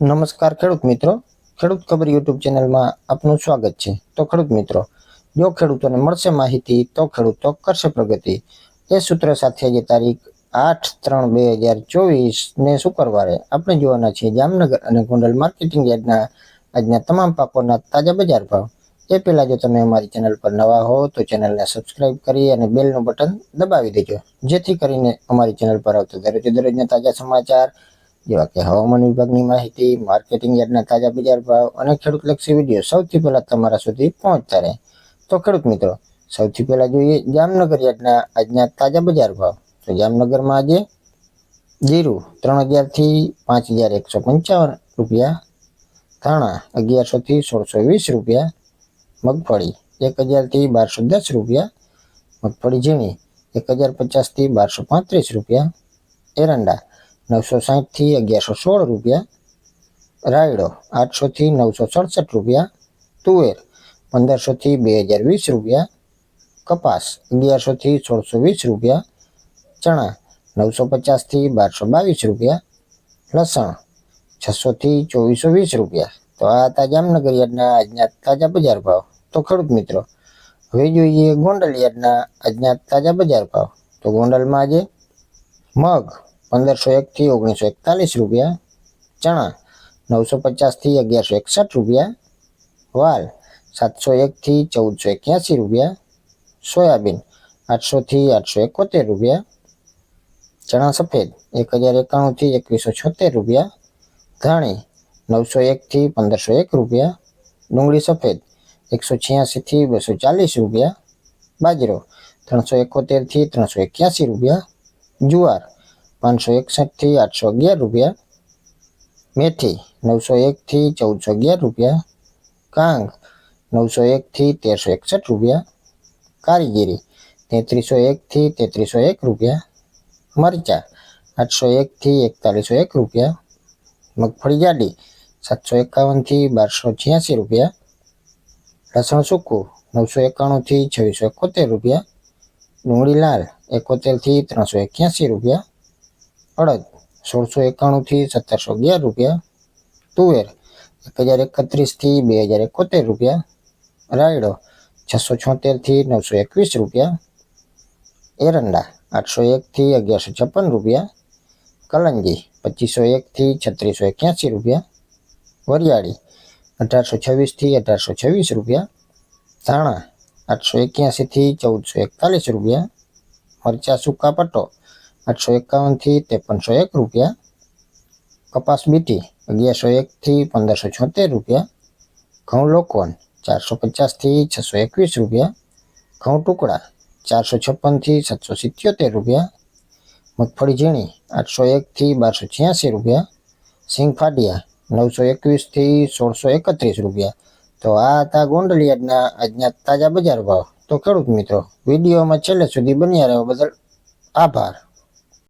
નમસ્કાર ખેડૂત મિત્રો, ખેડૂત ખબર યુટ્યુબ ચેનલમાં આપનું સ્વાગત છે। તો ખેડૂત મિત્રો, જો ખેડૂતોને મળશે માહિતી તો ખેડૂતો કરશે પ્રગતિ। એ સૂત્ર સાથે આજે તારીખ 8/3/2024 ને શુક્રવારે આપણે જોવાના છીએ જામનગર અને ગોંડલ માર્કેટિંગ યાર્ડના આજના તમામ પાકોના તાજા બજાર ભાવ। એ પહેલાં જો તમે અમારી ચેનલ પર નવા હો તો ચેનલને સબસ્ક્રાઇબ કરી અને બેલનું બટન દબાવી દેજો, જેથી કરીને અમારી ચેનલ પર આવતા દરરોજના તાજા સમાચાર જેવા કે હવામાન વિભાગની માહિતી, માર્કેટિંગ યાર્ડના તાજા બજાર ભાવ અને ખેડૂતલક્ષી વિડીયો સૌથી પહેલા તમારા સુધી પહોંચતા રહે। તો ખેડૂત મિત્રો, સૌથી પહેલા જોઈએ જામનગર યાર્ડના આજના તાજા બજાર ભાવ। તો જામનગરમાં આજે જીરું 3000 થી 5155 રૂપિયા, ધાણા 1100 થી 1620 રૂપિયા, મગફળી 1000 થી 1210 રૂપિયા, મગફળી ઝીણી 1050 થી 1235 રૂપિયા, એરંડા 960 થી 1116 રૂપિયા, રાયડો 800 થી 967 રૂપિયા, તુવેર 1500 થી 2020 રૂપિયા, કપાસ 1100 થી 1620 રૂપિયા, ચણા 950 થી 1222 રૂપિયા, લસણ 600 થી 2420 રૂપિયા। તો આ હતા જામનગર યાર્ડના આજના તાજા બજાર ભાવ। તો ખેડૂત મિત્રો, હવે જોઈએ ગોંડલ યાર્ડના આજના તાજા બજાર ભાવ। તો ગોંડલમાં આજે મગ 1501 થી 1941 રૂપિયા, ચણા 950 થી 1161 રૂપિયા, વાલ 701 થી 1481 રૂપિયા, સોયાબીન 800 થી 871 રૂપિયા, ચણા સફેદ 1091 થી 2176 રૂપિયા, ધાણી 901 થી 1501 રૂપિયા, ડુંગળી સફેદ 186 થી 240 રૂપિયા, બાજરો 371 થી 381 રૂપિયા, જુવાર 561 થી 811 રૂપિયા, મેથી 901 થી 1411 રૂપિયા, કાંગ 901 થી 1361 રૂપિયા, કારીગીરી 3301 થી 3301 રૂપિયા, મરચા 801 થી 4101 રૂપિયા, મગફળી જાડી 751 થી 1286 રૂપિયા, લસણ સૂકું 991 થી 2671 રૂપિયા, ડુંગળી લાલ 71 થી 381 રૂપિયા, અડદ 1691 થી 1711 રૂપિયા, તુવેર 1031 થી 2071 રૂપિયા, રાયડો 676 થી 921 રૂપિયા, એરંડા 801 થી 1156 રૂપિયા, કલંજી 2501 થી 3681 રૂપિયા, વરિયાળી 1826 થી 1826 રૂપિયા, ધાણા 881 થી 1441 રૂપિયા, મરચા સૂકા પટ્ટો 851 થી 5301 રૂપિયા, કપાસ બીટી 1101 થી 1576 રૂપિયા, ઘઉં લોકવન 450 થી 621 રૂપિયા, ઘઉં ટુકડા 456 થી 777 રૂપિયા, મગફળી ઝીણી 801 થી 1286 રૂપિયા, સિંગ ફાડિયા 921 થી 1631 રૂપિયા। તો આ હતા ગોંડલ યાર્ડના આજના તાજા બજાર ભાવ। તો ખેડૂત મિત્રો, વિડીયોમાં છેલ્લે સુધી બન્યા રહેવા બદલ આભાર।